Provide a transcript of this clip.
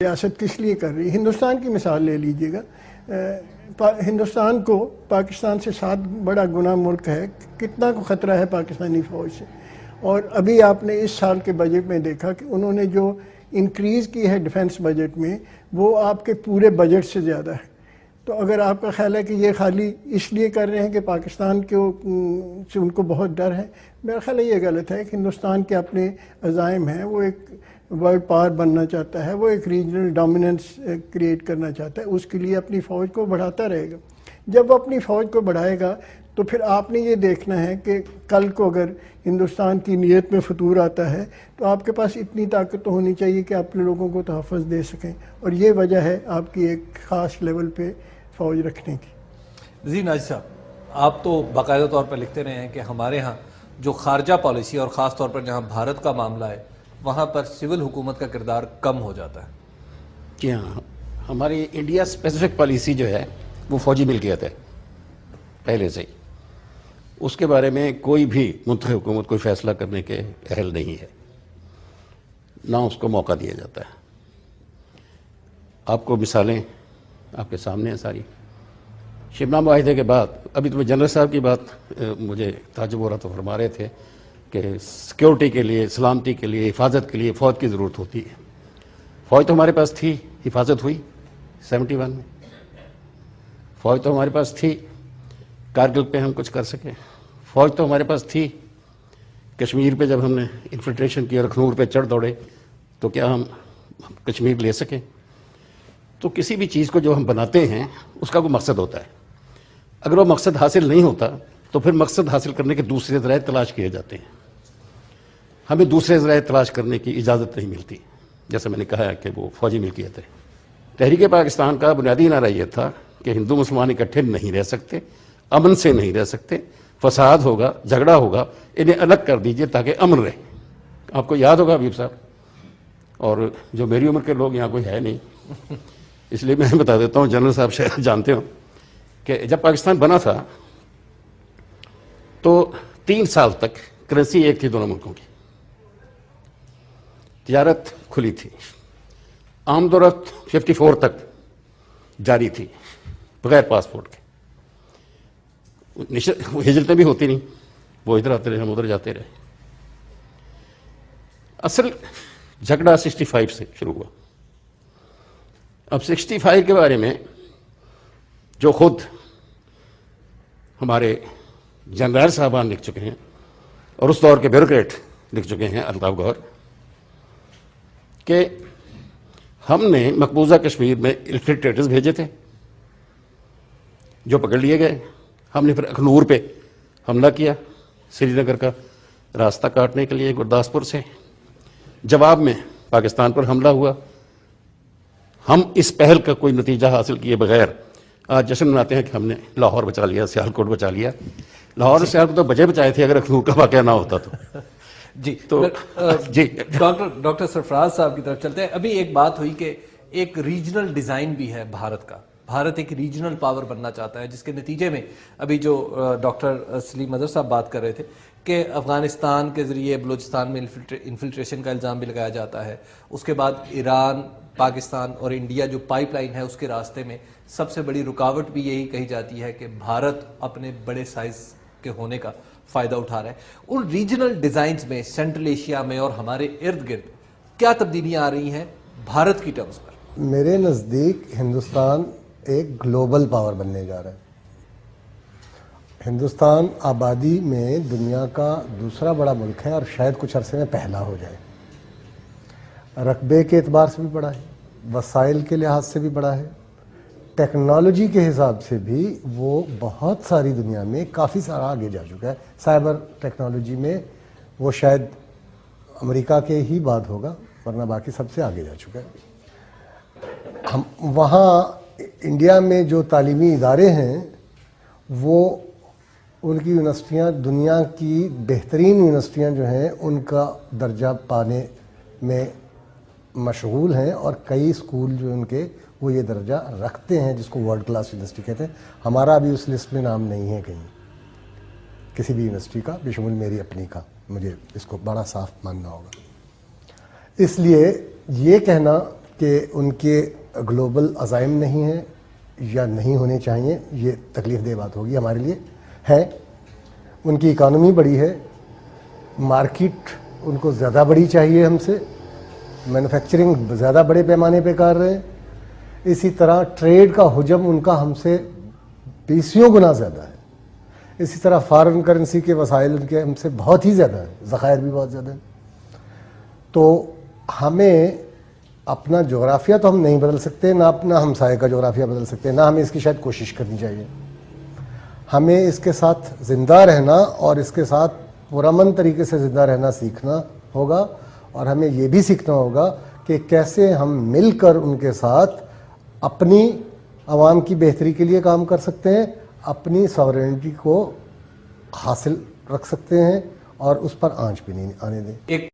ریاست کس لیے کر رہی ہے؟ ہندوستان کی مثال لے لیجئے گا، ہندوستان کو پاکستان سے 7 بڑا گنا ملک ہے، کتنا کو خطرہ ہے پاکستانی فوج سے. اور ابھی آپ نے اس سال کے بجٹ میں دیکھا کہ انہوں نے جو انکریز کی ہے ڈیفنس بجٹ میں، وہ آپ کے پورے بجٹ سے زیادہ ہے. تو اگر آپ کا خیال ہے کہ یہ خالی اس لیے کر رہے ہیں کہ پاکستان سے ان کو بہت ڈر ہے، میرا خیال ہے یہ غلط ہے. کہ ہندوستان کے اپنے عزائم ہیں، وہ ایک ورلڈ پاور بننا چاہتا ہے، وہ ایک ریجنل ڈومیننس کریٹ کرنا چاہتا ہے، اس کے لیے اپنی فوج کو بڑھاتا رہے گا. جب وہ اپنی فوج کو بڑھائے گا تو پھر آپ نے یہ دیکھنا ہے کہ کل کو اگر ہندوستان کی نیت میں فتور آتا ہے تو آپ کے پاس اتنی طاقت تو ہونی چاہیے کہ آپ لوگوں کو تحفظ دے سکیں. اور یہ وجہ ہے آپ کی ایک خاص لیول پہ فوج رکھنے کی. نذیر ناجی صاحب، آپ تو باقاعدہ طور پر لکھتے رہے ہیں کہ ہمارے ہاں جو خارجہ پالیسی اور خاص طور پر جہاں بھارت کا معاملہ ہے وہاں پر سول حکومت کا کردار کم ہو جاتا ہے. جی ہاں، ہماری انڈیا اسپیسیفک پالیسی جو ہے وہ فوجی ملکیت ہے پہلے سے ہی. اس کے بارے میں کوئی بھی منتخب حکومت کوئی فیصلہ کرنے کے اہل نہیں ہے، نہ اس کو موقع دیا جاتا ہے. آپ کو مثالیں آپ کے سامنے ہیں ساری. شملہ معاہدے کے بعد ابھی تو جنرل صاحب کی بات مجھے تعجب ہو رہا تو فرما رہے تھے کہ سیکیورٹی کے لیے، سلامتی کے لیے، حفاظت کے لیے فوج کی ضرورت ہوتی ہے. فوج تو ہمارے پاس تھی، حفاظت ہوئی 71 میں. فوج تو ہمارے پاس تھی، کارگل پہ ہم کچھ کر سکے. فوج تو ہمارے پاس تھی، کشمیر پہ جب ہم نے انفلٹریشن کی اور اخنور پہ چڑھ دوڑے تو کیا ہم کشمیر لے سکیں؟ تو کسی بھی چیز کو جو ہم بناتے ہیں اس کا کوئی مقصد ہوتا ہے. اگر وہ مقصد حاصل نہیں ہوتا تو پھر مقصد حاصل کرنے کے دوسرے ذرائع تلاش کیے جاتے ہیں. ہمیں دوسرے ذرائع تلاش کرنے کی اجازت نہیں ملتی. جیسے میں نے کہا کہ وہ فوجی ملکیت ہے. تحریک پاکستان کا بنیادی نعرہ یہ تھا کہ ہندو مسلمان اکٹھے نہیں رہ سکتے، امن سے نہیں رہ سکتے، فساد ہوگا، جھگڑا ہوگا، انہیں الگ کر دیجئے تاکہ امن رہے. آپ کو یاد ہوگا حبیب صاحب، اور جو میری عمر کے لوگ یہاں کوئی ہے نہیں اس لیے میں بتا دیتا ہوں، جنرل صاحب شاید جانتے ہوں کہ جب پاکستان بنا تھا تو 3 سال تک کرنسی ایک تھی دونوں ملکوں کی، تجارت کھلی تھی، آمد و رفت 54 تک جاری تھی بغیر پاسپورٹ کے. ہجرتیں بھی ہوتی نہیں، وہ ادھر آتے رہے، ہم ادھر جاتے رہے. اصل جھگڑا 65 سے شروع ہوا. اب 65 کے بارے میں جو خود ہمارے جنرل صاحبان لکھ چکے ہیں اور اس دور کے بیوروکریٹ لکھ چکے ہیں، الطاف گوہر، کہ ہم نے مقبوضہ کشمیر میں انفلٹریٹرز بھیجے تھے جو پکڑ لیے گئے. ہم نے پھر اخنور پہ حملہ کیا سری نگر کا راستہ کاٹنے کے لیے گرداسپور سے. جواب میں پاکستان پر حملہ ہوا. ہم اس پہل کا کوئی نتیجہ حاصل کیے بغیر آج جشن مناتے ہیں کہ ہم نے لاہور بچا لیا، سیالکوٹ بچا لیا. لاہور اور سیالکوٹ تو بچے بچائے تھے اگر اخنور کا واقعہ نہ ہوتا تو. جی تو جی ڈاکٹر سرفراز صاحب کی طرف چلتے ہیں. ابھی ایک بات ہوئی کہ ایک ریجنل ڈیزائن بھی ہے بھارت کا. بھارت ایک ریجنل پاور بننا چاہتا ہے، جس کے نتیجے میں ابھی جو ڈاکٹر سلیم اظہر صاحب بات کر رہے تھے کہ افغانستان کے ذریعے بلوچستان میں انفلٹریشن کا الزام بھی لگایا جاتا ہے. اس کے بعد ایران، پاکستان اور انڈیا جو پائپ لائن ہے اس کے راستے میں سب سے بڑی رکاوٹ بھی یہی کہی جاتی ہے کہ بھارت اپنے بڑے سائز کے ہونے کا فائدہ اٹھا رہا ہے. ان ریجنل ڈیزائنز میں سینٹرل ایشیا میں اور ہمارے ارد گرد کیا تبدیلیاں آ رہی ہیں بھارت کی ٹرمز پر؟ میرے نزدیک ہندوستان ایک گلوبل پاور بننے جا رہا ہے. ہندوستان آبادی میں دنیا کا دوسرا بڑا ملک ہے اور شاید کچھ عرصے میں پہلا ہو جائے. رقبے کے اعتبار سے بھی بڑا ہے، وسائل کے لحاظ سے بھی بڑا ہے، ٹیکنالوجی کے حساب سے بھی وہ بہت ساری دنیا میں کافی سارا آگے جا چکا ہے. سائبر ٹیکنالوجی میں وہ شاید امریکہ کے ہی بعد ہوگا، ورنہ باقی سب سے آگے جا چکا ہے. ہم وہاں انڈیا میں جو تعلیمی ادارے ہیں وہ ان کی یونیورسٹیاں دنیا کی بہترین یونیورسٹیاں جو ہیں ان کا درجہ پانے میں مشغول ہیں، اور کئی اسکول جو ان کے وہ یہ درجہ رکھتے ہیں جس کو ورلڈ کلاس یونیورسٹی کہتے ہیں. ہمارا ابھی اس لسٹ میں نام نہیں ہے کہیں کسی بھی یونیورسٹی کا، بشمول میری اپنی کا. مجھے اس کو بڑا صاف ماننا ہوگا. اس لیے یہ کہنا کہ ان کے گلوبل عزائم نہیں ہیں یا نہیں ہونے چاہیے، یہ تکلیف دہ بات ہوگی ہمارے لیے. ہے ان کی اکانومی بڑی ہے، مارکیٹ ان کو زیادہ بڑی چاہیے ہم سے، مینوفیکچرنگ زیادہ بڑے پیمانے پہ کر رہے ہیں. اسی طرح ٹریڈ کا حجم ان کا ہم سے 20 گنا زیادہ ہے. اسی طرح فارن کرنسی کے وسائل ان کے ہم سے بہت ہی زیادہ ہیں، ذخائر بھی بہت زیادہ ہیں. تو ہمیں اپنا جغرافیہ تو ہم نہیں بدل سکتے، نہ اپنا ہمسائے کا جغرافیہ بدل سکتے، نہ ہمیں اس کی شاید کوشش کرنی چاہیے. ہمیں اس کے ساتھ زندہ رہنا اور اس کے ساتھ پرامن طریقے سے زندہ رہنا سیکھنا ہوگا، اور ہمیں یہ بھی سیکھنا ہوگا کہ کیسے ہم مل کر ان کے ساتھ اپنی عوام کی بہتری کے لیے کام کر سکتے ہیں، اپنی ساورینٹی کو حاصل رکھ سکتے ہیں اور اس پر آنچ بھی نہیں آنے دیں. ایک